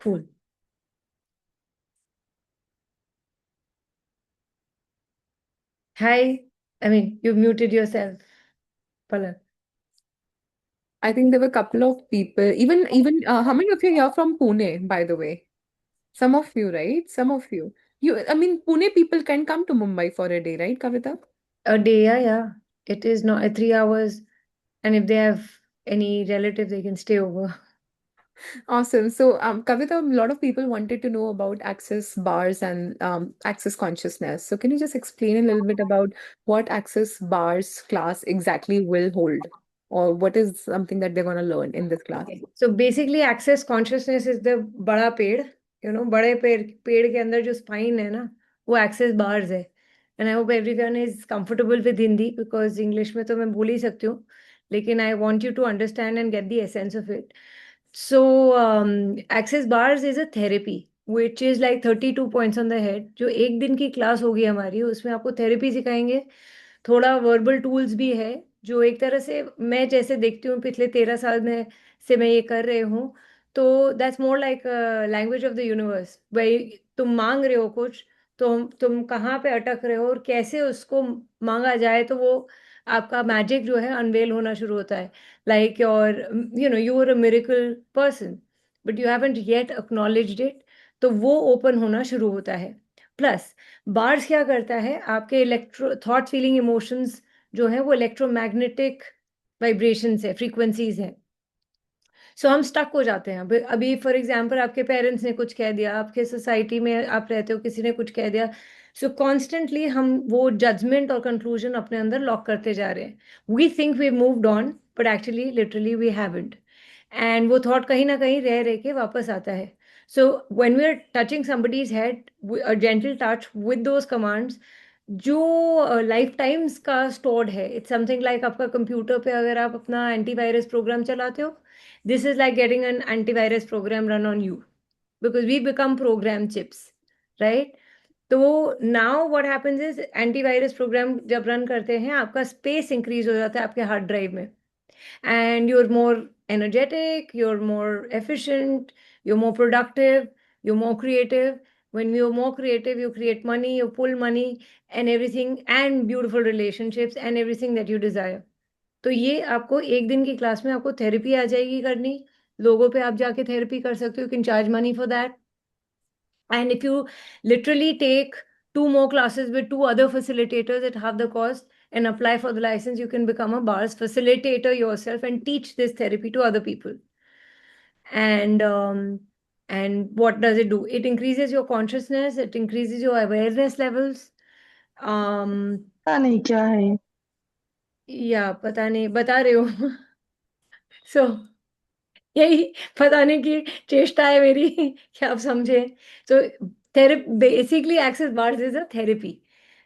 Cool. Hi. I mean, you muted yourself, Palak. I think there were a couple of people. Even how many of you are here from Pune, by the way? Some of you, right? Some of you. I mean, Pune people can come to Mumbai for a day, right, Kavita? A day, yeah, yeah. It is not 3 hours. And if they have any relative, they can stay over. Awesome. So, Kavita, a lot of people wanted to know about access bars and access consciousness. So, can you just explain a little bit about what access bars class exactly will hold, or what is something that they're going to learn in this class? Okay. So basically, access consciousness is the बड़ा पेड़, बड़े पेड़ के अंदर जो spine है ना, वो access bars है. And I hope everyone is comfortable with Hindi because English में तो मैं बोल ही सकती हूँ. लेकिन I want you to understand and get the essence of it. So access bars is a therapy which is like 32 points on the head. जो एक दिन की क्लास होगी हमारी उसमें आपको थेरेपी सिखाएंगे. थोड़ा वर्बल टूल्स भी है जो एक तरह से मैं जैसे देखती हूँ पिछले 13 साल में से मैं ये कर रही हूँ. तो that's more like language of the universe भाई. तुम मांग रहे हो कुछ, तो तुम कहाँ पे अटक रहे हो और कैसे उसको मांगा जाए तो वो आपका मैजिक जो है अनवेल होना शुरू होता है. Like your you are a miracle person but you haven't yet acknowledged it. तो वो ओपन होना शुरू होता है. प्लस बार्स क्या करता है, आपके इलेक्ट्रो थॉट फीलिंग इमोशंस जो है वो इलेक्ट्रोमैग्नेटिक वाइब्रेशंस है, फ्रीक्वेंसीज है. सो हम स्टक हो जाते हैं. अभी फॉर एग्जांपल आपके पेरेंट्स ने कुछ कह दिया, आपके सोसाइटी में आप रहते हो किसी ने कुछ कह दिया. सो कॉन्स्टेंटली हम वो जजमेंट और कंक्लूजन अपने अंदर लॉक करते जा रहे हैं. We think we moved on but actually literally we haven't. And वो थॉट कहीं ना कहीं रह रह के वापस आता है. So when we are touching somebody's head, a gentle touch with those commands जो लाइफ टाइम्स का स्टोर्ड है. इट्स समथिंग लाइक आपका कंप्यूटर पे अगर आप अपना एंटीवायरस प्रोग्राम चलाते हो, this is like getting an antivirus program run on you because we become program chips, right? तो now what happens is antivirus program जब रन करते हैं आपका स्पेस इंक्रीज हो जाता है आपके हार्ड ड्राइव में. And you're more energetic, you're more efficient, you're more productive, you're more creative. When you're more creative, you create money, you pull money and everything, and beautiful relationships and everything that you desire. तो ये आपको एक दिन की class में आपको therapy आ जाएगी करनी. लोगों पे आप जाके थेरेपी कर सकते हो. You can charge money for that. And if you literally take 2 more classes with 2 other facilitators at half the cost and apply for the license, you can become a bars facilitator yourself and teach this therapy to other people. And what does it do? It increases your consciousness, it increases your awareness levels. um पता नहीं क्या है ये। या पता नहीं, बता रही हूँ. सो यही बताने की चेष्टा है मेरी कि आप समझे. So therapy basically access bars is a therapy.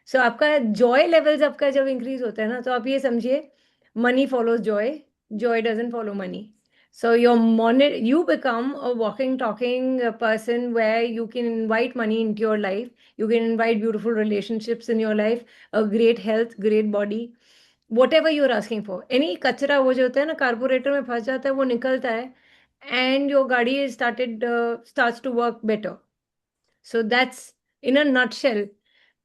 So आपका जॉय लेवल्स आपका जब इंक्रीज होता है ना, तो आप ये समझिए money follows Joy, Joy doesn't follow money. So you become a walking, talking person where you can invite money into your life. You can invite beautiful relationships in your life, a great health, great body, whatever you're asking for. Any कचरा वो जो होता है ना carburettor में फंस जाता है वो निकलता है. And your गाड़ी starts to work better. So that's in a nutshell.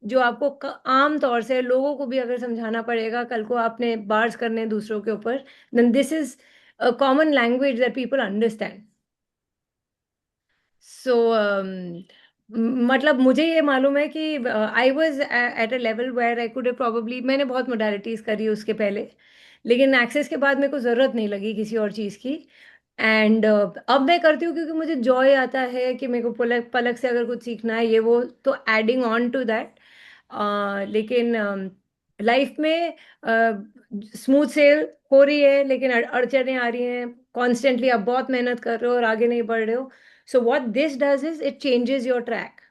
जो आपको आम तौर से लोगों को भी अगर समझाना पड़ेगा कल को आपने बार्स करने हैं दूसरों के ऊपर, then this is a common language that people understand. सो मतलब मुझे ये मालूम है कि I was at a level where I could probably, मैंने बहुत मोडालिटीज करी उसके पहले, लेकिन एक्सेस के बाद मेरे को ज़रूरत नहीं लगी किसी और चीज़ की. एंड अब मैं करती हूँ क्योंकि मुझे जॉय आता है कि मेरे को पलक पलक से अगर कुछ सीखना है ये वो, तो एडिंग ऑन टू दैट. लेकिन लाइफ में स्मूथ सेल हो रही है लेकिन अड़चने आ रही हैं कॉन्स्टेंटली. आप बहुत मेहनत कर रहे हो और आगे नहीं बढ़ रहे हो. So what this does is it changes your track.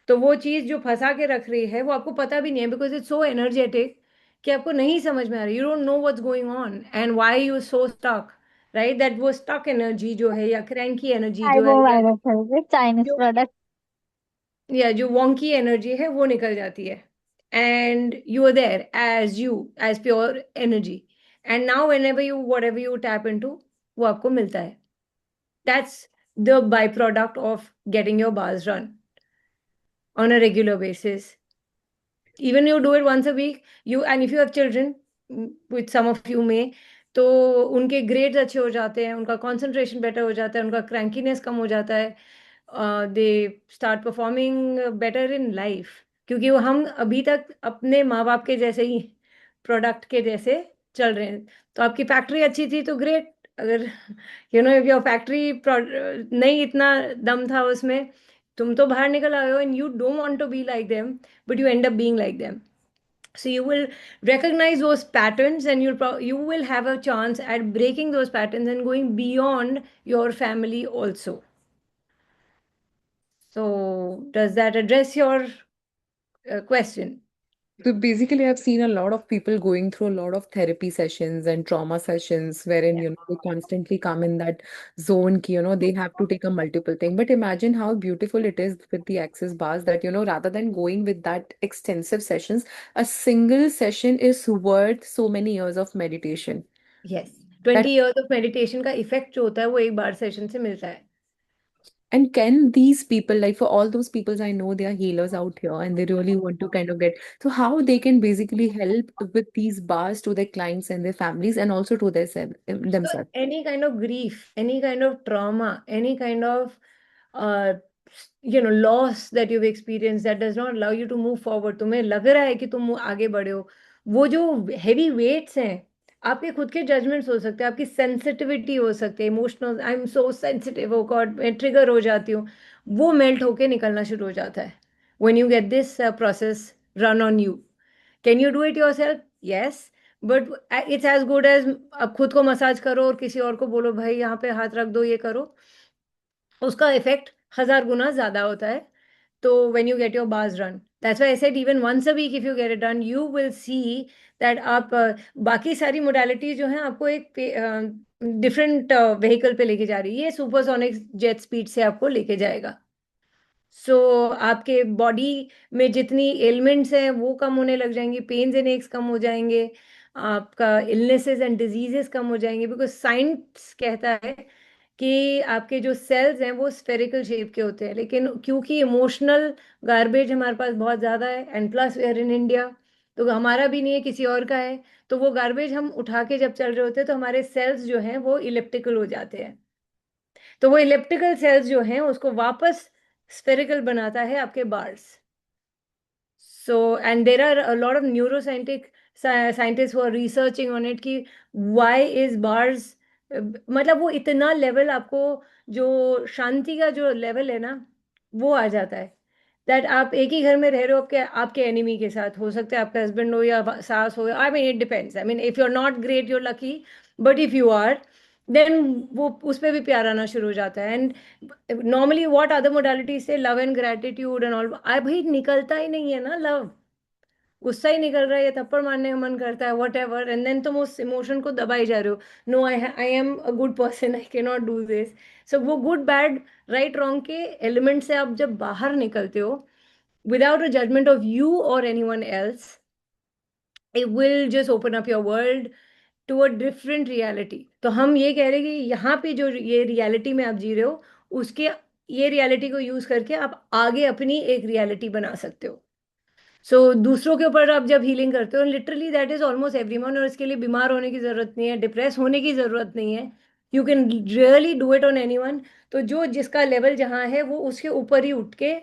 तो वो चीज जो फंसा के रख रही है वो आपको पता भी नहीं है बिकॉज इट्स सो एनर्जेटिक कि आपको नहीं समझ में आ रहा. You don't know what's going on and why you so stuck, right? That वो स्टक एनर्जी जो है या क्रैंकी एनर्जी जो फाइबो है वायरस है चाइनीज जो प्रोडक्ट। या जो वॉन्की एनर्जी है वो निकल जाती है. And you are there you as pure energy. And now whenever you whatever you tap into वो आपको मिलता है. That's the byproduct of getting your bars run on a regular basis. Even you do it once a week, and if you have children, which some of you may, तो उनके grades अच्छे हो जाते हैं, उनका कंसंट्रेशन बेटर हो जाता है, उनका क्रैंकीनेस कम हो जाता है, they start performing better in life, क्योंकि वो हम अभी तक अपने माँ बाप के जैसे ही प्रोडक्ट के जैसे चल रहे हैं। तो आपकी फैक्ट्री अच्छी थी तो ग्रेट, अगर इफ योर फैक्ट्री नहीं इतना दम था उसमें, तुम तो बाहर निकल आए हो, and you don't want to be like them, but you end up being like them. So you will recognize those patterns, and you will have a chance at breaking those patterns and going beyond your family also. So does that address your question? So basically, I've seen a lot of people going through a lot of therapy sessions and trauma sessions wherein, they constantly come in that zone, they have to take a multiple thing. But imagine how beautiful it is with the Access bars that, rather than going with that extensive sessions, a single session is worth so many years of meditation. Yes, That 20 years of meditation का effect जो होता है वो एक बार session से मिलता है. And can these people, like for all those people I know, they are healers out here and they really want to kind of get, so how they can basically help with these bars to their clients and their families and also to their So themselves? any kind of grief, any kind of trauma, any kind of uh, loss that you've experienced that does not allow you to move forward, तुम्हें लग रहा है कि तुम आगे बढ़े हो, वो जो हेवी वेट्स हैं, आपके खुद के जजमेंट्स हो सकते हैं, आपकी सेंसिटिविटी हो सकती है, emotional, I am so sensitive, oh God मैं ट्रिगर हो जाती हूँ, वो मेल्ट होके निकलना शुरू हो जाता है when you get this process run on you. Can you do it yourself? Yes, but it's as good as अब खुद को मसाज करो और किसी और को बोलो भाई यहाँ पे हाथ रख दो, ये करो, उसका इफेक्ट 1000 गुना ज्यादा होता है. तो when you get your bars run, that's why I said even once a week if you get it done, you will see that आप बाकी सारी मोडालिटी जो हैं आपको एक डिफरेंट व्हीकल पे लेके जा रही है, ये सुपरसोनिक जेट स्पीड से आपको लेके जाएगा. सो आपके बॉडी में जितनी एलिमेंट्स हैं वो कम होने लग जाएंगी, पेन्स एंड एक्स कम हो जाएंगे, आपका इलनेसेस एंड डिजीजेस कम हो जाएंगे, बिकॉज साइंस कहता है कि आपके जो सेल्स हैं वो स्फेरिकल शेप के होते हैं, लेकिन क्योंकि इमोशनल गार्बेज हमारे पास बहुत ज़्यादा है, and plus we are in India, तो हमारा भी नहीं है, किसी और का है, तो वो गार्बेज हम उठा के जब चल रहे होते हैं तो हमारे सेल्स जो हैं वो इलिप्टिकल हो जाते हैं. तो वो इलिप्टिकल सेल्स जो हैं उसको वापस स्फेरिकल बनाता है आपके bars. So, and there are a lot of neuroscientific scientists who are researching on it कि why is bars, मतलब वो इतना लेवल आपको, जो शांति का जो लेवल है ना, वो आ जाता है, दैट आप एक ही घर में रह रहे हो, आपके आपके एनिमी के साथ, हो सकता है आपका हस्बैंड हो या सास हो, I mean it depends, I mean if you are not great you are lucky, but if you are, then वो उस पर भी प्यार आना शुरू हो जाता है. And normally what other modality से love and gratitude and all, भाई निकलता ही नहीं है ना लव, गुस्सा ही निकल रहा है या थप्पड़ मारने का मन करता है, वट एवर, एंड देन तुम उस इमोशन को दबाई जा रहे हो, no I am a good person, I can not do this. So वो गुड बैड राइट रॉन्ग के एलिमेंट से आप जब बाहर निकलते हो without a judgement of you और anyone else, it will just open up your world to a different reality. तो हम ये कह रहे हैं कि यहाँ पे जो ये रियलिटी में आप जी रहे हो, उसके ये रियलिटी को यूज करके आप आगे अपनी एक रियलिटी बना सकते हो. सो दूसरों के ऊपर आप जब हीलिंग करते हो, literally that is almost everyone, और इसके लिए बीमार होने की जरूरत नहीं है, डिप्रेस होने की जरूरत नहीं है, you can really do it on anyone. तो जो जिसका लेवल जहाँ है वो उसके ऊपर ही उठ के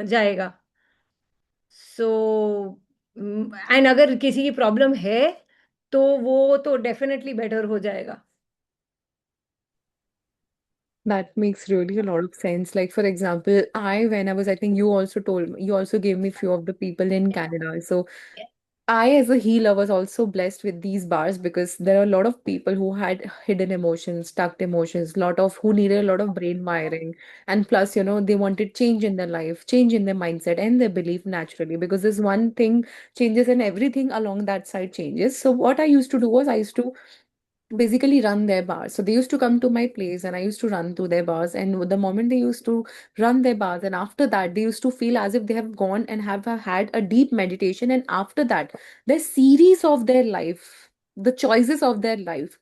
जाएगा. सो एंड अगर किसी की प्रॉब्लम है तो वो तो डेफिनेटली बेटर हो जाएगा. That makes really a lot of sense. Like, for example, when I was, I think you also told me, you also gave me few of the people in Canada. So I, as a healer, was also blessed with these bars because there are a lot of people who had hidden emotions, stuck emotions, lot of who needed a lot of brain wiring, and plus, they wanted change in their life, change in their mindset and their belief naturally. Because this one thing changes and everything along that side changes. So what I used to do was I used to basically run their bars. So they used to come to my place and I used to run to their bars. And the moment they used to run their bars, and after that, they used to feel as if they have gone and have had a deep meditation. And after that, the series of their life, the choices of their life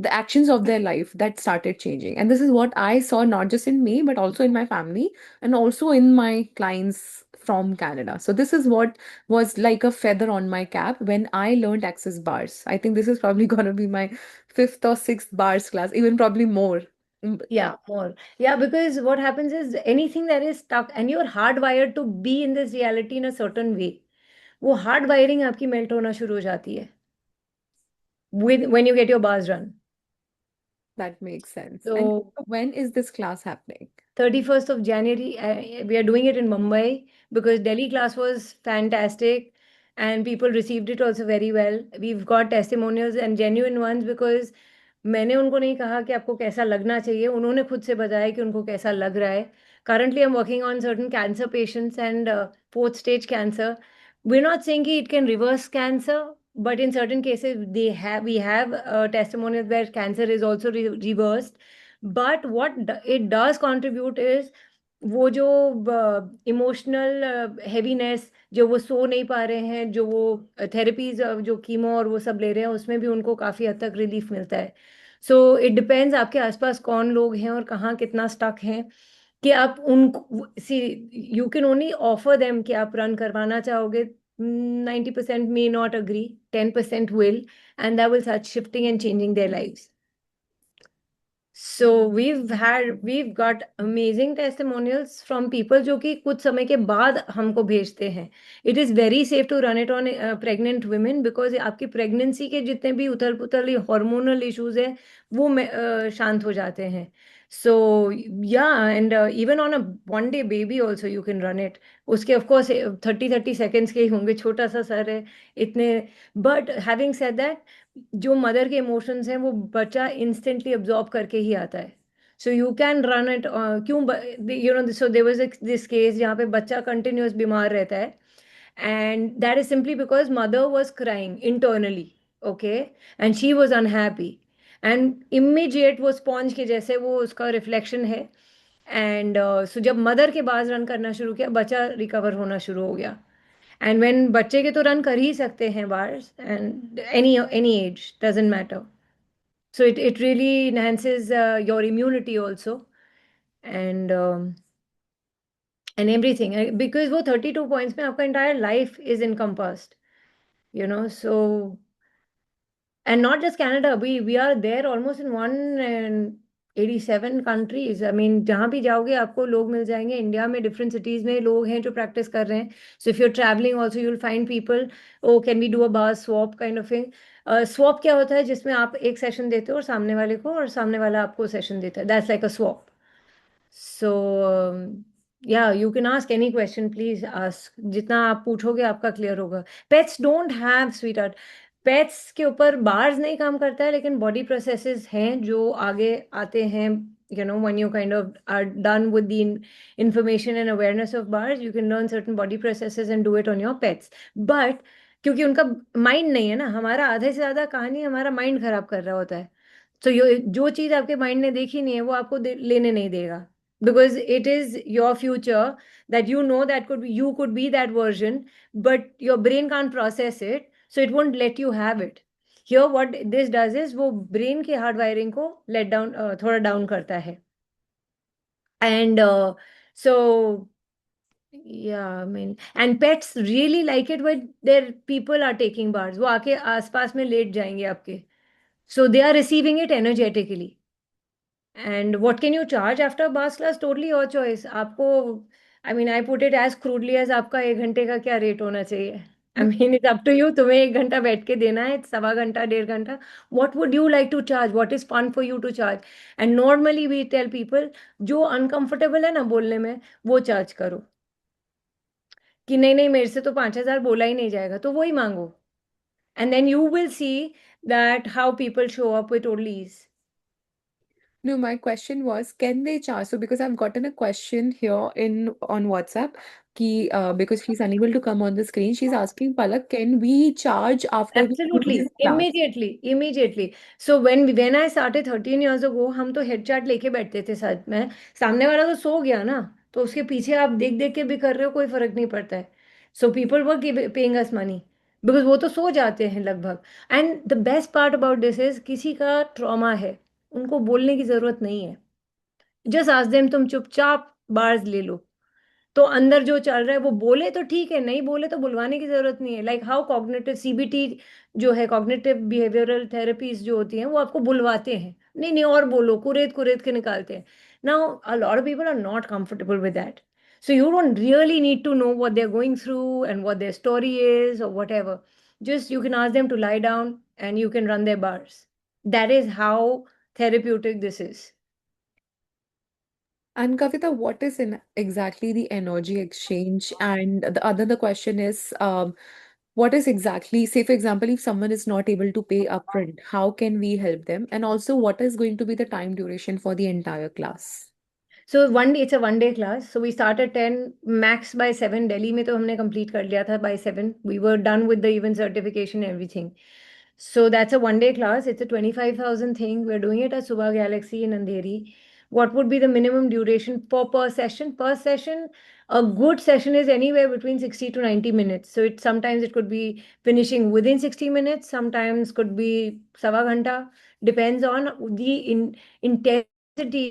the actions of their life that started changing. And this is what I saw not just in me, but also in my family and also in my clients from Canada. So this is what was like a feather on my cap when I learned Access bars. I think this is probably going to be my fifth or sixth bars class, even probably more. Yeah, more. Yeah, because what happens is anything that is stuck and you're hardwired to be in this reality in a certain way, वो hard wiring आपकी melt होना शुरू हो जाती है with when you get your bars run. That makes sense. And So when is this class happening? 31st of January, we are doing it in Mumbai because Delhi class was fantastic and people received it also very well. We've got testimonials and genuine ones because मैंने उनको नहीं कहा कि आपको कैसा लगना चाहिए, उन्होंने खुद से बताया कि उनको कैसा लग रहा है. Currently, I'm working on certain cancer patients and fourth stage cancer. We're not saying कि it can reverse cancer, but in certain cases, we have testimonials where cancer is also reversed. But it does contribute is वो जो emotional heaviness, जो वो सो नहीं पा रहे हैं, जो वो थेरेपीज जो कीमो और वो सब ले रहे हैं, उसमें भी उनको काफ़ी हद तक रिलीफ मिलता है. सो इट डिपेंड्स आपके आसपास कौन लोग हैं और कहाँ कितना स्टक हैं कि आप उनको see you can only offer them कि आप रन करवाना चाहोगे. 90% may not agree, 10% will, and that will start shifting and changing their lives. So we've got amazing testimonials from people जो कि कुछ समय के बाद हमको भेजते हैं. It is very safe to run it on pregnant women because आपकी pregnancy के जितने भी उथल पुथल hormonal issues है वो शांत हो जाते हैं. So yeah, and even on a one day baby also you can run it. उसके of course 30 seconds के ही होंगे, छोटा सा सर है इतने. But having said that, जो मदर के इमोशंस हैं वो बच्चा इंस्टेंटली अब्जॉर्ब करके ही आता है. So you can run it. क्यों you know, so there was this case जहाँ पे बच्चा कंटिन्यूस बीमार रहता है and that is simply because mother was crying internally. Okay, and she was unhappy and immediate वो स्पॉन्ज के जैसे वो उसका रिफ्लेक्शन है. एंड सो जब मदर के बाद रन करना शुरू किया, बच्चा रिकवर होना शुरू हो गया. एंड व्हेन बच्चे के तो रन कर ही सकते हैं bars, and any as doesn't matter. So it really enhances your immunity also, and everything. Because वो 32 points में आपका entire life is encompassed, so. And not just Canada, we are there almost in 187 countries. I mean, जहाँ भी जाओगे आपको लोग मिल जाएंगे. India में डिफरेंट सिटीज में लोग हैं जो प्रैक्टिस कर रहे हैं. So if you are travelling also you will find people. Oh can we do a bar swap kind of thing. Swap क्या होता है? जिसमें आप एक सेशन देते हो और सामने वाले को, और सामने वाला आपको सेशन देता है. That's like a swap. So yeah you can ask any question, please ask. जितना आप पूछोगे आपका क्लियर होगा. Pets don't have sweet. Pets के ऊपर बार्स नहीं काम करता है, लेकिन बॉडी प्रोसेसेस हैं जो आगे आते हैं. When you kind of are done with the information and awareness of bars, you can learn certain body processes and do it on your pets. But क्योंकि उनका माइंड नहीं है ना, हमारा आधे से ज़्यादा कहानी हमारा माइंड खराब कर रहा होता है. तो जो चीज़ आपके माइंड ने देखी नहीं है वो आपको लेने नहीं देगा. Because it is your future that that you could be that version, but your brain can't process it, so it won't let you have it. Here what this does is वो brain के hard wiring को let down, थोड़ा down करता है. And so yeah, I mean, and pets really like it when their people are taking bars. वो आके आसपास में लेट जाएंगे आपके. So they are receiving it energetically. And what can you charge after bars class? Totally your choice. आपको, I mean, I put it as crudely as आपका 1 घंटे का क्या रेट होना चाहिए. I mean, it's up to you. तुम्हें 1 घंटा बैठ के देना है, सवा घंटा, 1.5 घंटा. What would you like to charge? What is fun for you to charge? And normally we tell people जो uncomfortable है ना बोलने में, वो चार्ज करो. कि नहीं नहीं, मेरे से तो 5,000 बोला ही नहीं जाएगा, तो वही मांगो. And then you will see that how people show up with total ease. No, my question was, can they charge? So because I've gotten a question here in on WhatsApp, because she's unable to come on the screen, she's asking Palak, can we charge after we do Absolutely, this class? immediately. So when I started 13 years ago, हम तो head chart लेके बैठते थे साथ में. सामने वाला तो सो गया ना, तो उसके पीछे आप देख देख के भी कर रहे हो, कोई फर्क नहीं पड़ता है. So people were paying us money. Because वो तो सो जाते हैं लगभग. And the best part about this is, किसी का ट्रॉमा है, उनको बोलने की जरूरत नहीं है. जस्ट आस्क देम, तुम चुपचाप बार्स ले लो, तो अंदर जो चल रहा है वो बोले तो ठीक है, नहीं बोले तो बुलवाने की जरूरत नहीं है. लाइक हाउ कॉग्निटिव सीबीटी जो है, कॉग्निटिव बिहेवियरल थेरेपीज जो होती हैं, वो आपको बुलवाते हैं, नहीं नहीं और बोलो, कुरेद कुरेद के निकालते हैं. Now a lot of people are not comfortable with that. So you don't really need to know what they're going through and what their story is or whatever. Just you can ask them to lie down and you can run their bars. That is how therapeutic this is. And Kavita, what is in exactly the energy exchange? And the question is, what is exactly, say for example, if someone is not able to pay upfront, how can we help them? And also, what is going to be the time duration for the entire class? So one day, it's a 1 day class. So we start at 10, max by 7. Delhi में तो हमने complete कर लिया था by 7. We were done with the event certification and everything. So that's a 1 day class. It's a 25,000 thing. We're doing it at Subha Galaxy in Andheri. What would be the minimum duration per session? Per session, a good session is anywhere between 60 to 90 minutes. So it sometimes it could be finishing within 60 minutes, sometimes could be sawa ghanta. Depends on the intensity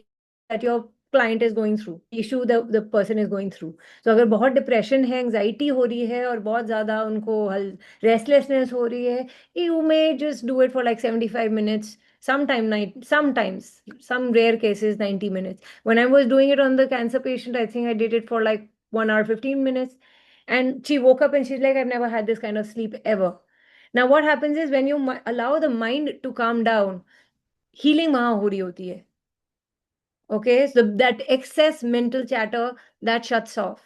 that your client is going through, issue the person is going through. So अगर बहुत depression है, anxiety हो रही है और बहुत ज़्यादा उनको रेस्टलेसनेस हो रही है, you may just do it for like 75 minutes, sometimes, some rare cases, 90 minutes. When I was doing it on the cancer patient, I think I did it for like 1 hour, 15 minutes. And she woke up and she's like, I've never had this kind of sleep ever. Now, what happens is when you allow the mind to calm down, healing वहाँ हो रही होती है. Okay, so that excess mental chatter that shuts off.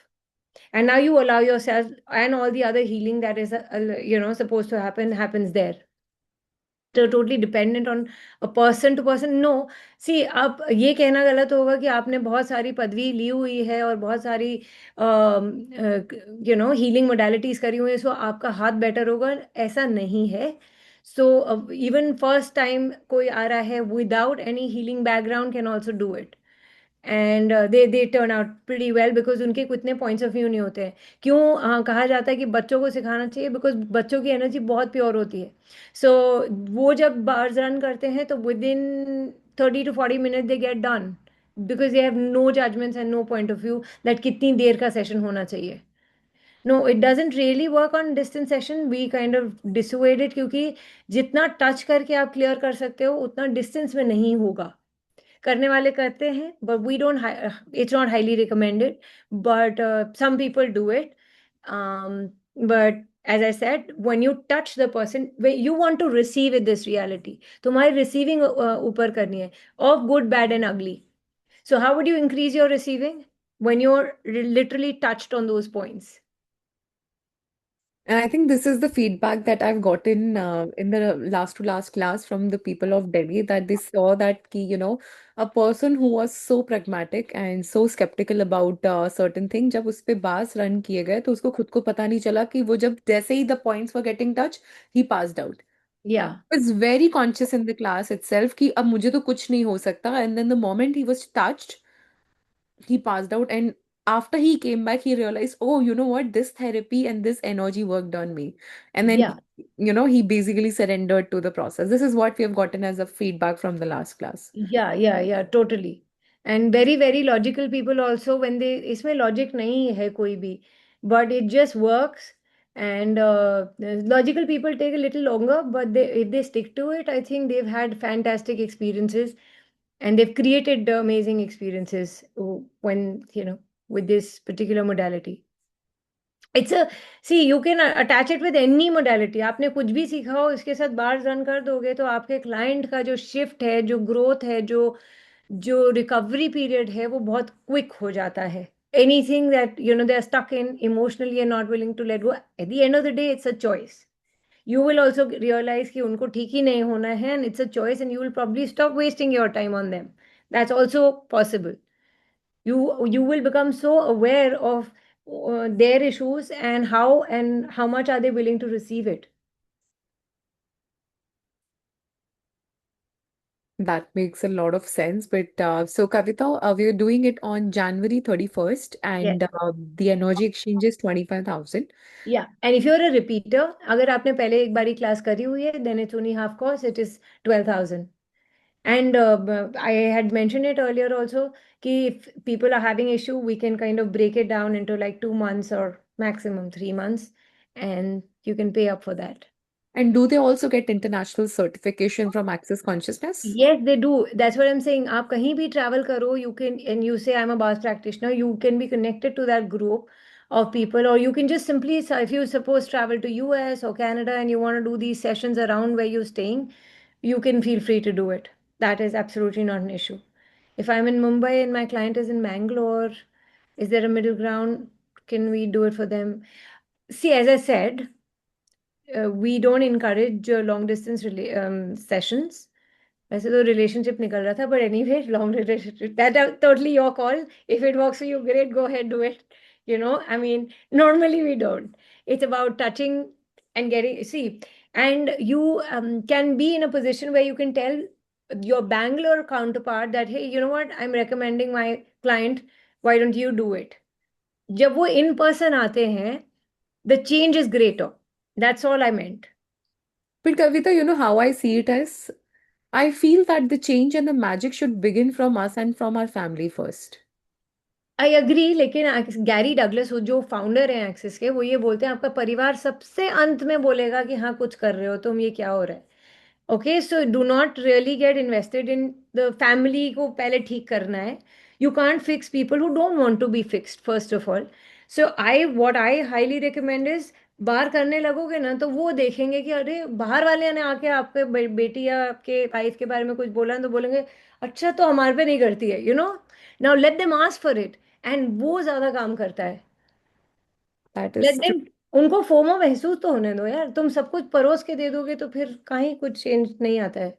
And now you allow yourself, and all the other healing that is supposed to happens there. तो totally dependent on a person to person. No, see आप ये कहना गलत होगा कि आपने बहुत सारी पदवी ली हुई है और बहुत सारी हीलिंग मोडालिटीज करी हुई है, सो आपका हाथ बेटर होगा, ऐसा नहीं है. सो इवन फर्स्ट टाइम कोई आ रहा है without any healing background can also do it. And they turn out pretty well, because उनके कितने पॉइंट्स ऑफ व्यू नहीं होते हैं. क्यों कहा जाता है कि बच्चों को सिखाना चाहिए? बिकॉज बच्चों की एनर्जी बहुत प्योर होती है. सो वो जब बार्स रन करते हैं तो within 30 to 40 minutes they get done, because they have no judgments and no point of view that कितनी देर का सेशन होना चाहिए. No, it doesn't really work on distance session. We kind of dissuade it, क्योंकि जितना touch करके आप clear कर सकते हो उतना डिस्टेंस में नहीं होगा. करने वाले करते हैं, but we don't it's not highly recommended, but some people do it. But as I said, when you touch the person, when you want to receive it, this reality, तुम्हारी receiving ऊपर करनी है, of good, bad and ugly. So how would you increase your receiving? When you're literally touched on those points. And I think this is the feedback that I've gotten in the last to last class from the people of Delhi, that they saw that a person who was so pragmatic and so skeptical about certain thing, जब उस पे बास run किए गए तो उसको खुद को पता नहीं चला कि वो जब जैसे ही the points were getting touched, he passed out. Yeah. Was very conscious in the class itself कि अब मुझे तो कुछ नहीं हो सकता, and then the moment he was touched, he passed out. And after he came back, he realized, oh, you know what, this therapy and this energy worked on me. And then Yeah. he basically surrendered to the process. This is what we have gotten as a feedback from the last class. Yeah, totally. And very, very logical people also, when they, इसमें logic नहीं है कोई भी, but it just works. And logical people take a little longer, but if they stick to it, I think they've had fantastic experiences and they've created amazing experiences when, with this particular modality. It's a see you can attach it with any modality. आपने कुछ भी सीखा हो, इसके साथ बार run कर दोगे तो आपके क्लाइंट का जो शिफ्ट है, जो ग्रोथ है, जो जो रिकवरी पीरियड है, वो बहुत क्विक हो जाता है. Anything that they are stuck in emotionally and not willing to let go, at the end of the day it's a choice. You will also realise कि उनको ठीक ही नहीं होना है, and it's a choice, and you will probably stop wasting your time on them. That's also possible. You will become so aware of their issues and how much are they willing to receive it. That makes a lot of sense. But so, Kavita, we're doing it on January 31st, Yes. and the energy exchange is 25,000. Yeah, and if you're a repeater, अगर आपने पहले एक बारी class करी हुई है, then it's only half cost, it is 12,000. And I had mentioned it earlier also, कि if people are having issue, we can kind of break it down into like 2 months or maximum 3 months, and you can pay up for that. And do they also get international certification from Access Consciousness? Yes, they do. That's what I'm saying. आप कहीं भी travel करो, you can, and you say I'm a Bars practitioner, you can be connected to that group of people, or you can just simply, so if you suppose travel to US or Canada and you want to do these sessions around where you're staying, you can feel free to do it. That is absolutely not an issue. If I'm in Mumbai and my client is in Bangalore, is there a middle ground? Can we do it for them? See, as I said, we don't encourage long distance sessions. वैसे तो relationship निकल रहा था, but anyway, long relationship, that totally your call. If it works for you, great, go ahead, do it. I mean, normally we don't. It's about touching and getting, see, and you can be in a position where you can tell your Bangalore counterpart that, hey, you know what, I'm recommending my client, why don't you do it? जब वो in person आते हैं, the change is greater. That's all I meant. But Kavita, you know how I see it as? I feel that the change and the magic should begin from us and from our family first. I agree, लेकिन Gary Douglas जो founder हैं axis के, वो ये बोलते हैं आपका परिवार सबसे अंत में बोलेगा कि हाँ कुछ कर रहे हो तुम, ये क्या हो रहा है. Okay, so do not really get invested in the family को पहले ठीक करना है. You can't fix people who don't want to be fixed first of all. So I what I highly recommend is, बाहर करने लगोगे ना तो वो देखेंगे कि अरे बाहर वाले ने आके आपके बेटी या आपके वाइफ के बारे में कुछ बोला तो बोलेंगे अच्छा तो हमारे पे नहीं करती है, now let them ask for it. And वो ज्यादा काम करता है. That let is true. Them, उनको फोमो महसूस तो होने दो यार. तुम सब कुछ परोस के दे दोगे तो फिर कहीं कुछ चेंज नहीं आता है.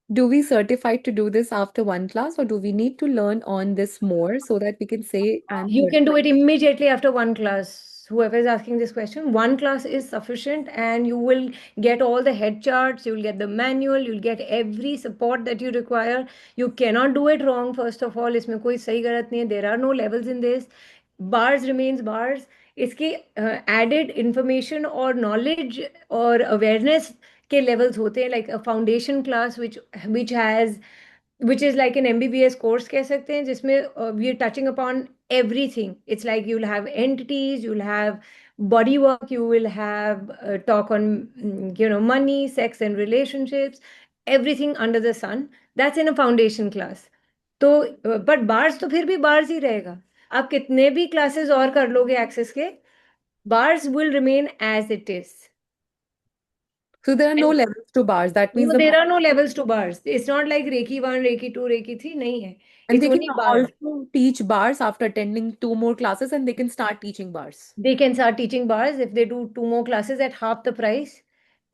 Do we certify to do this after one class, or do we need to learn on this more so that we can say I'm You can do certified? it immediately after one class. Whoever is asking this question, one class is sufficient, and you will get all the head charts, you'll get the manual, you'll get every support that you require. You cannot do it wrong, first of all. इसमें कोई सही गलत नहीं है. There are no levels in this. Bars remains bars. इसके added information और knowledge और awareness के levels होते हैं, like a foundation class which is like an MBBS course कह सकते हैं, जिसमें we are touching upon everything. It's like you'll have entities, you'll have body work, you will have talk on money, sex and relationships, everything under the sun. That's in a foundation class. तो but bars तो फिर भी bars ही रहेगा. आप कितने भी classes और कर लोगे एक्सेस के, bars will remain as it is. So there are no levels to bars. That means No, the there are no levels to bars. It's not like Reiki 1, Reiki 2, Reiki 3. नहीं है. and It's they can only bars. also teach bars after attending two more classes, and they can start teaching bars. They can start teaching bars if they do 2 more classes at half the price.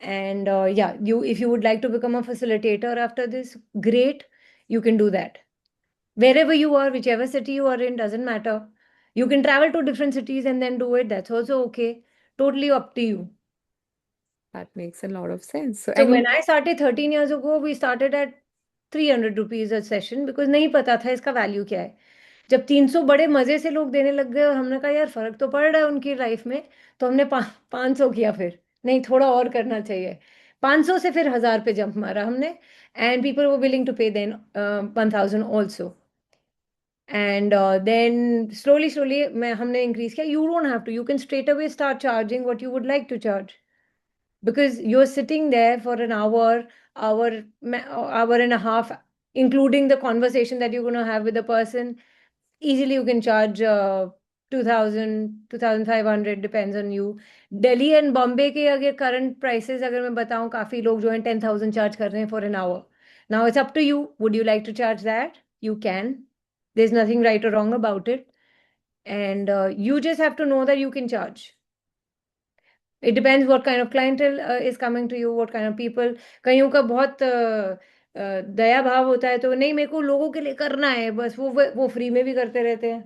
And yeah, if you would like to become a facilitator after this, great, you can do that. Wherever you are, whichever city you are in, doesn't matter. You can travel to different cities and then do it. That's also okay. Totally up to you. That makes a lot of sense. So So when any I started 13 years ago, we started at 300 rupees a session because नहीं पता था इसका value क्या है. जब 300 बड़े मजे से लोग देने लग गए और हमने कहा यार फर्क तो पड़ रहा है उनकी लाइफ में, तो हमने 500 किया. फिर नहीं, थोड़ा और करना चाहिए. 500 से फिर 1000 पे जंप मारा हमने. And people were willing to pay then 1000 also. And then slowly मैं हमने इंक्रीज किया. You don't have to, you can straight away start charging what you would like to charge, because you're sitting there for an hour and a half, including the conversation that you're going to have with the person. Easily you can charge 2000 depends on you. Delhi and Bombay के अगर current prices अगर मैं बताऊं, काफी लोग जो हैं 10,000 charge कर रहे हैं for an hour. Now it's up to you. Would you like to charge that? You can. There's nothing right or wrong about it. And you just have to know that you can charge. It depends what kind of clientele is coming to you, what kind of people. कईयों का बहुत दया भाव होता है, तो नहीं मेरे को लोगों के लिए करना है बस, वो फ्री में भी करते रहते हैं.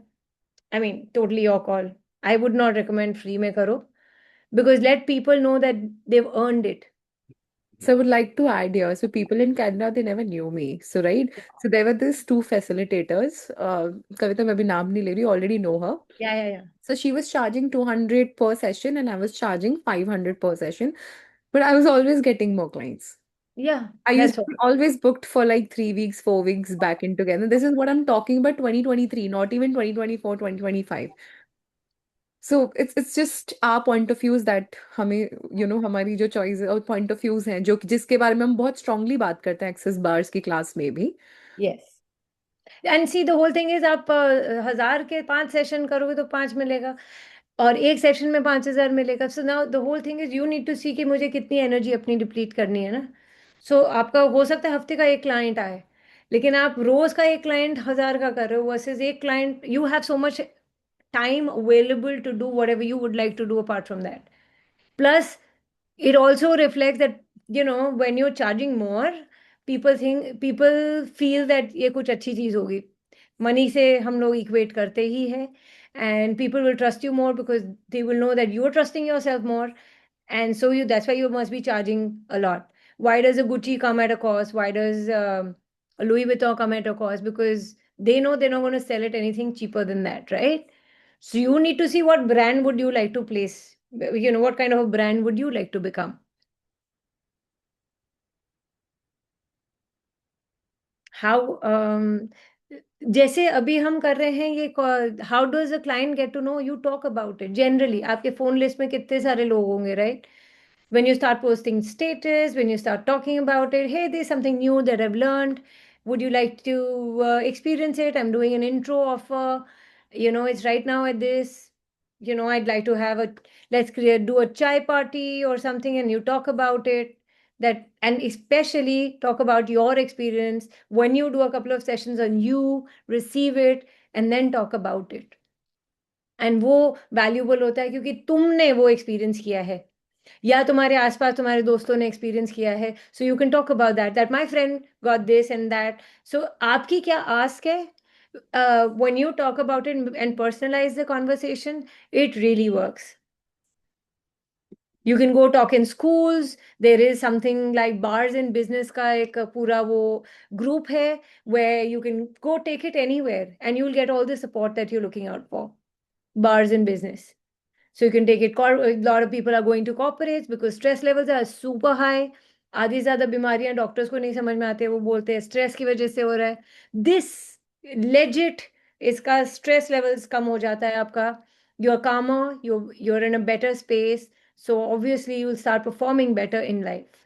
I mean, totally your call. I would not recommend free में करो, because let people know that they've earned it. So I would like to add here. So people in Canada, they never knew me. So right. So there were these two facilitators. Kavita, मैं अभी नाम नहीं ले रही, already know her. Yeah. So she was charging 200 per session and I was charging 500 per session. But I was always getting more clients. Yeah, I used that's to all. be always booked for like 3 weeks, 4 weeks back in together. This is what I'm talking about 2023, not even 2024, 2025. So it's just our point of views that हमें हमारी जो choice और point of views हैं जो जिसके बारे में हम बहुत स्ट्रांगली बात करते हैं एक्सेस बार्स की क्लास में भी. Yes. And see the whole thing is आप 1000 के 5 सेशन करोगे तो 5 मिलेगा और एक सेशन में 5000 मिलेगा. So now the whole thing is you need to see कि मुझे कितनी एनर्जी अपनी डिप्लीट करनी है ना. सो आपका हो सकता है हफ्ते का एक क्लाइंट आए, लेकिन आप रोज का एक क्लाइंट 1000 का कर रहे हो वर्सेस एक client. You have so much time available to do whatever you would like to do apart from that. Plus, it also reflects that, when you're charging more, people feel that ये कुछ अच्छी चीज होगी. Money से हम लोग equate करते ही है, and people will trust you more because they will know that you're trusting yourself more, and so that's why you must be charging a lot. Why does a Gucci come at a cost? Why does a Louis Vuitton come at a cost? Because they know they're not going to sell it anything cheaper than that, right? So you need to see what brand would you like to place, what kind of a brand would you like to become. How जैसे अभी हम कर रहे हैं ये, how does a client get to know, you talk about it generally. आपके phone list में कितने सारे लोग होंगे, right? When you start posting status, when you start talking about it, hey, there's something new that I've learned, would you like to experience it? I'm doing an intro offer, it's right now at this, I'd like to have a, let's create, do a chai party or something, and you talk about it. That, and especially talk about your experience when you do a couple of sessions on you, receive it, and then talk about it. And वो valuable होता है क्योंकि तुमने वो experience किया है या तुम्हारे आसपास तुम्हारे दोस्तों ने एक्सपीरियंस किया है. So you can talk about that my friend got this and that. So आपकी क्या आस्क है? When you talk about it and personalize the conversation, it really works. You can go talk in schools. There is something like bars in business का एक पूरा वो group है where you can go take it anywhere and you'll get all the support that you're looking out for. Bars in business. So you can take it. A lot of people are going to corporates because stress levels are super high. आधी ज्यादा बीमारियां doctors को नहीं समझ में आती है, वो बोलते हैं स्ट्रेस की वजह से हो रहा है. दिस लेजिट, इसका स्ट्रेस लेवल्स कम हो जाता है आपका. यू आर कामर, you're in a better space, so obviously you will start performing better in life.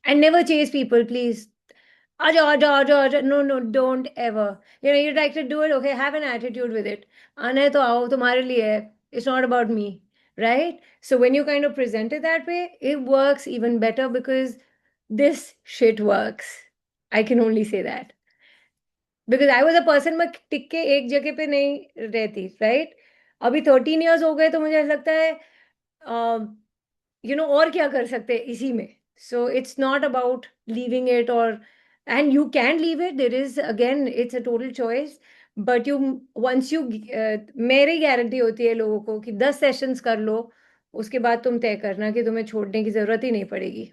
And never chase people, please. Aja, aja, aja, aja. No, no, don't ever. You'd like to do it, okay, have an attitude with it. आना है तो आओ, तुम्हारे लिए है. It's not about me, right? So when you kind of present it that way, it works even better because this shit works. I can only say that. Because I was a person, मैं टिक के एक जगह पे नहीं रहती, right? अभी 13 years हो गए तो मुझे ऐसा लगता है और क्या कर सकते हैं इसी में. So it's not about leaving it, और and you can leave it. There is again, it's a total choice. But you, once you, मेरी गारंटी होती है लोगों को कि 10 सेशंस कर लो, उसके बाद तुम तय करना कि तुम्हें छोड़ने की जरूरत ही नहीं पड़ेगी.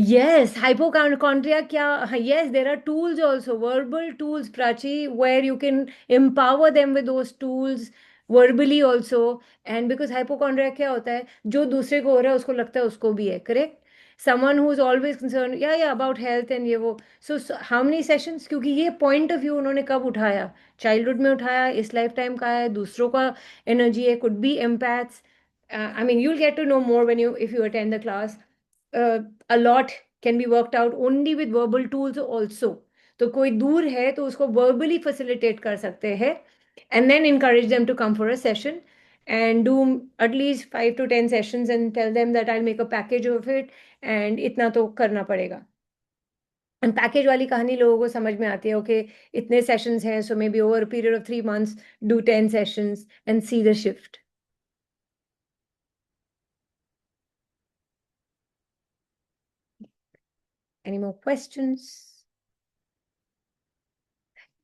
Yes, hypochondria kya? Yes, there are tools also, verbal tools, Prachi, where you can empower them with those tools verbally also. And because hypochondria क्या होता है, जो दूसरे को हो रहा है उसको लगता है उसको भी है, correct? Someone who is always concerned, yeah, about health and ये वो. So how many sessions? क्योंकि ये point of view उन्होंने कब उठाया? Childhood में उठाया, इस lifetime का है, दूसरों का energy है, could be empaths. I mean, you'll get to know more if you attend the class. A lot can be worked out only with verbal tools also. तो कोई दूर है तो उसको verbally facilitate कर सकते हैं, and then encourage them to come for a session and do at least 5 to 10 sessions and tell them that I'll make a package of it and इतना तो करना पड़ेगा. And पैकेज वाली कहानी लोगों को समझ में आती है, ओके इतने सेशंस हैं, so may be over a period of 3 months do 10 sessions and see the shift. Any more questions?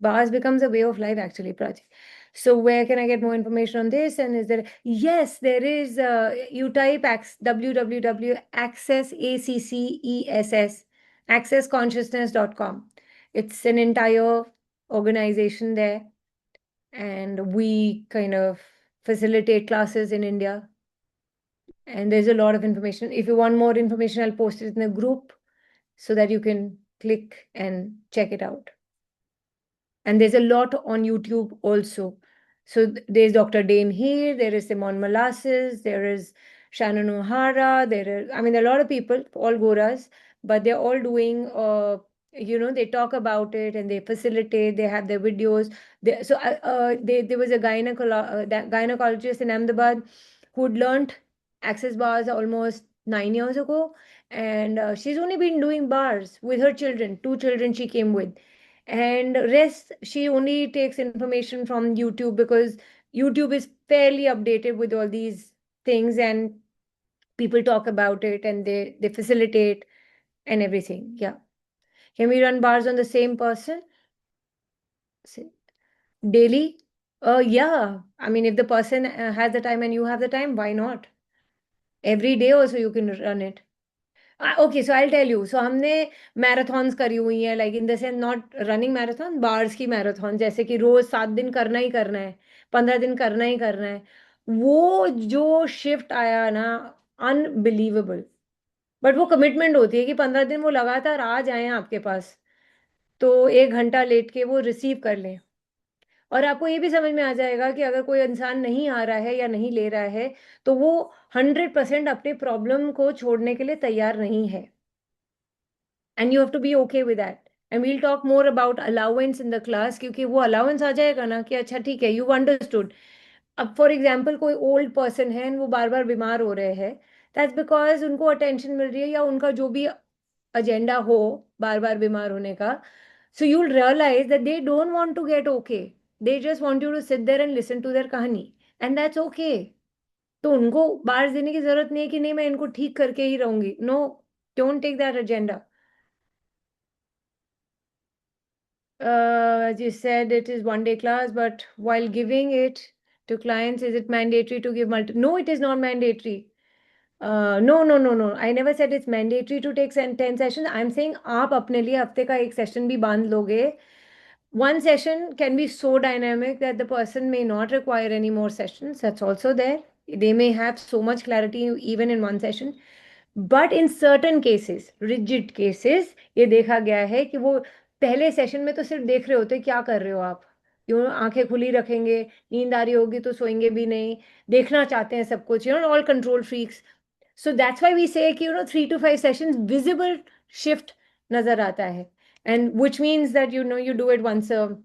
Bars becomes a way of life actually, Prachi. So where can I get more information on this? And is there? Yes, there is. You type www.access accessconsciousness.com. It's an entire organization there, and we kind of facilitate classes in India. And there's a lot of information. If you want more information, I'll post it in the group so that you can click and check it out. And there's a lot on YouTube also. So there's Dr. Dane here, there is Simon Molasses, there is Shannon O'Hara, there are a lot of people, all Goras, but they're all doing, they talk about it and they facilitate, they have their videos. There was a gynecologist in Ahmedabad who'd learned access bars almost 9 years ago. And she's only been doing bars with her children, 2 children she came with, and rest she only takes information from YouTube because YouTube is fairly updated with all these things, and people talk about it and they facilitate and everything. Yeah. Can we run bars on the same person daily? Yeah. If the person has the time and you have the time, why not? Every day also you can run it. Okay, so I'll tell you. So हमने marathons करी हुई हैं, like in the sense not running marathon, bars की marathon, जैसे कि रोज 7 दिन करना ही करना है, 15 दिन करना ही करना है। वो जो शिफ्ट आया ना, अनबिलीवेबल। बट वो कमिटमेंट होती है कि 15 दिन वो लगातार आ जाएं आपके पास, तो 1 घंटा लेट के वो रिसीव कर लें। और आपको ये भी समझ में आ जाएगा कि अगर कोई इंसान नहीं आ रहा है या नहीं ले रहा है, तो वो 100% अपने प्रॉब्लम को छोड़ने के लिए तैयार नहीं है। And you have to be okay with that. And we'll talk more about allowance in the class, क्योंकि वो allowance आ जाएगा ना कि अच्छा ठीक है, you understood. अब फॉर एग्जाम्पल कोई ओल्ड पर्सन है and वो बार बार बीमार हो रहे हैं, दैट्स बिकॉज उनको अटेंशन मिल रही है या उनका जो भी एजेंडा हो बार बार बीमार होने का. So you'll realize that they don't want to get okay. They just want you to sit there and listen to their कहानी. And that's okay. तो उनको बार्स देने की जरूरत नहीं है कि नहीं मैं इनको ठीक करके ही रहूंगी. No, don't take that agenda. As you said, it is 1 day class, but while giving it to clients, is it mandatory to give No, it is not mandatory. No, no, no, no. I never said it's mandatory to take 10 sessions. I'm saying आप अपने लिए हफ्ते का एक session भी बांध लोगे. One session can be so dynamic that the person may not require any more sessions. That's also there. They may have so much clarity even in one session. But in certain cases, rigid cases, ये देखा गया है कि वो पहले session में तो सिर्फ देख रहे होते क्या कर रहे हो आप, आंखें खुली रखेंगे, नींद आ रही होगी तो सोएंगे भी नहीं, देखना चाहते हैं सब कुछ, all control freaks. So that's why we say कि 3 to 5 सेशंस विजिबल शिफ्ट नजर आता है, and which means that you do it once a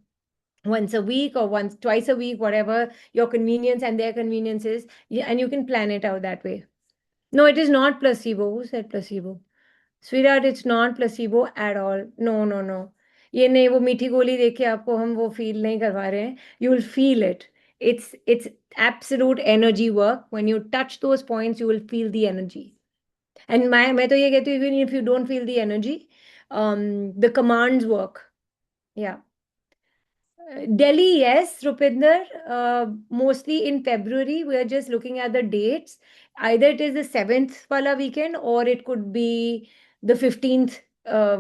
week or twice a week, whatever your convenience and their convenience is. Yeah, and you can plan it out that way. No, it is not placebo. Who said placebo? Sweetheart, it's not placebo at all. No, no, no. ये नहीं, वो मीठी गोली देख के आपको हम वो फील नहीं करवा रहे हैं. You will feel it. It's absolute energy work. When you touch those points, you will feel the energy. And मैं तो ये कहती हूँ, even if you don't feel the energy, the commands work. Yeah. Delhi, yes, Rupinder. Mostly in February, we are just looking at the dates. Either it is the 7th wala weekend or it could be the 15th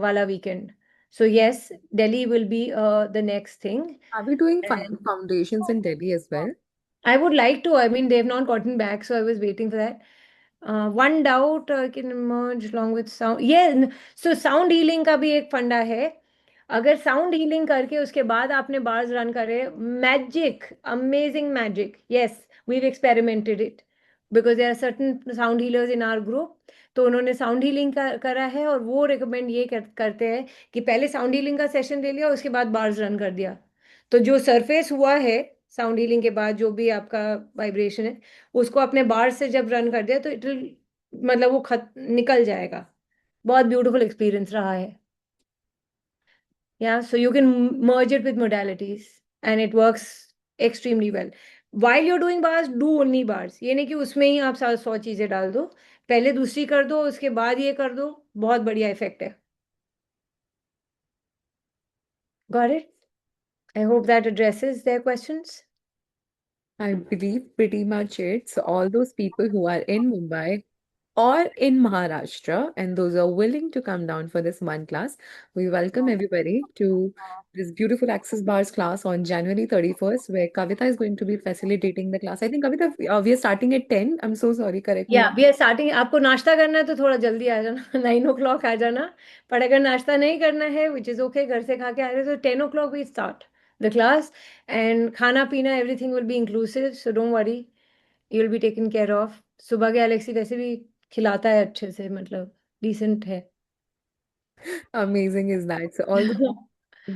wala weekend. So yes, Delhi will be the next thing. Are we doing foundations in Delhi as well? I would like to. They've not gotten back, so I was waiting for that. One doubt can emerge along with sound. Yeah, so sound healing का भी एक फंडा है. अगर sound healing करके उसके बाद आपने बार्स रन करे, magic, amazing magic. Yes, we've experimented it because there are certain sound healers in our group. तो उन्होंने साउंड हीलिंग करा है और वो रिकमेंड ये करते हैं कि पहले साउंड हीलिंग का सेशन ले लिया, उसके बाद बार्स रन कर दिया. तो जो सरफेस हुआ है साउंड हीलिंग के बाद, जो भी आपका वाइब्रेशन है, उसको अपने बार्स से जब रन कर दिया तो इट मतलब वो निकल जाएगा. बहुत ब्यूटीफुल एक्सपीरियंस रहा है. Yeah, so you can merge it with modalities and it works extremely well. While you're doing bars, do only bars. ये नहीं कि उसमें ही आप 100 चीजें डाल दो, पहले दूसरी कर दो, उसके बाद ये कर दो, बहुत बढ़िया इफेक्ट है. Got it? I hope that addresses their questions. I believe pretty much it. So all those people who are in Mumbai or in Maharashtra and those are willing to come down for this one class, we welcome everybody to this beautiful Access Bars class on January 31st, where Kavita is going to be facilitating the class. I think Kavita, we are starting at 10. I'm so sorry, correct me. या we are starting. आपको नाश्ता करना है तो थोड़ा जल्दी आ जाना 9 o'clock आ जाना. पर अगर नाश्ता नहीं करना है विच इज़ ओके, घर से खा के आ रहे हो तो 10 o'clock we start the class. And खाना पीना everything will be inclusive, so don't worry, you will be taken care of. सुबह के एलेक्सी वैसे भी खिलाता है अच्छे से, मतलब डिसेंट है. Amazing is that. So all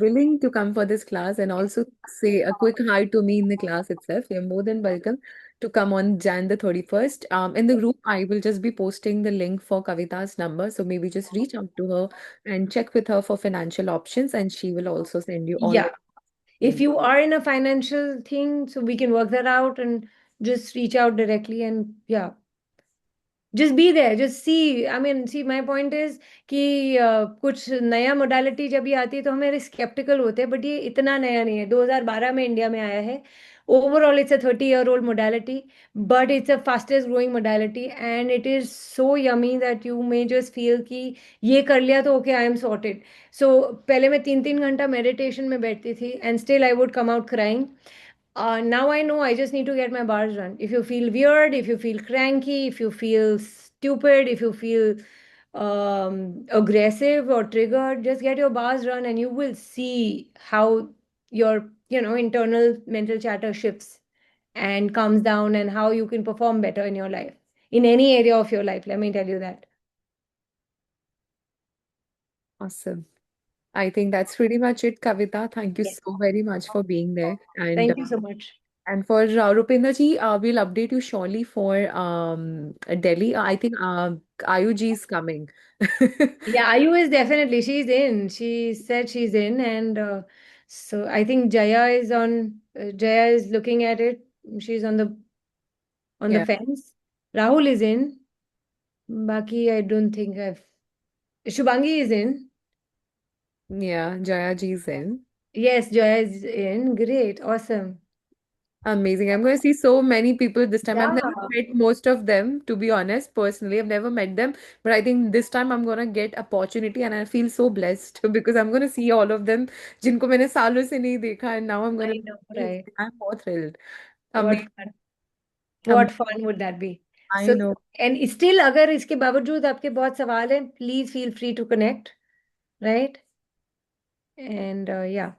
willing to come for this class and also say a quick hi to me in the class itself, you're more than welcome to come on Jan the 31st. In the group, I will just be posting the link for Kavita's number. So maybe just reach out to her and check with her for financial options, and she will also send you all Yeah, the if link. you are in a financial thing, so we can work that out and just reach out directly. And yeah, just be there, just see. I mean, see, my point is कि कुछ नया modality जब ये आती है तो हमें sceptical होते हैं, बट ये इतना नया नहीं है. 2012 में इंडिया में आया है. Overall it's a 30-year-old modality, but it's a fastest growing modality and it is so yummy that you may just feel कि ये कर लिया तो ओके, आई एम सॉर्टेड. सो पहले मैं 3-3 घंटा मेडिटेशन में बैठती थी and still I would come out crying. Now I know I just need to get my bars done. If you feel weird, if you feel cranky, if you feel stupid, if you feel aggressive or triggered, just get your bars done and you will see how your, internal mental chatter shifts and comes down and how you can perform better in your life, in any area of your life. Let me tell you that. Awesome. I think that's pretty much it, Kavita. Thank you Yes. so very much for being there. Thank you so much. And for Rupinder ji, we'll update you surely for Delhi. I think Ayuji is coming. Yeah, Ayu is definitely, she's in. She said she's in, and so I think Jaya is on. Jaya is looking at it. She's on the Yeah, fence. Rahul is in. Baki, I don't think I've. Shubhangi is in. yeah, Jaya ji is in. Yes, Jaya is in. Great, awesome. Amazing. I'm going to see so many people this time. I've Yeah. never met most of them, to be honest, personally. I've never met them, but I think this time I'm going to get opportunity and I feel so blessed because I'm going to see all of them जिनको मैंने सालों से नहीं देखा and now I'm going I to know, see. right? I'm more thrilled. What Amazing. fun. What fun would that be? I So, know. and still, अगर इसके बावजूद आपके बहुत सवाल हैं, please feel free to connect, right? And yeah.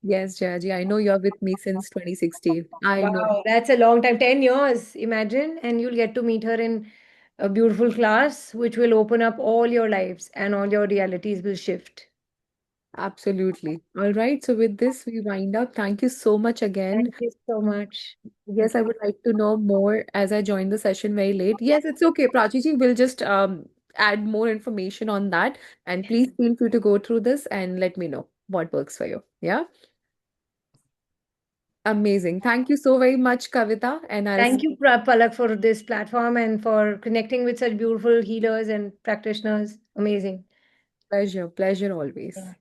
Yes, Jayaji, I know you're with me since 2016. I know. Wow, that's a long time, 10 years, imagine. And you'll get to meet her in a beautiful class, which will open up all your lives and all your realities will shift. Absolutely. All right. So with this, we wind up. Thank you so much again. Thank you so much. Yes, I would like to know more as I joined the session very late. Yes, it's okay. Prachi ji will just add more information on that. And please feel free to go through this and let me know what works for you. Yeah. Amazing. Thank you so very much, Kavita. And I'll Thank you, Palak, for this platform and for connecting with such beautiful healers and practitioners. Amazing. pleasure, pleasure always. Yeah.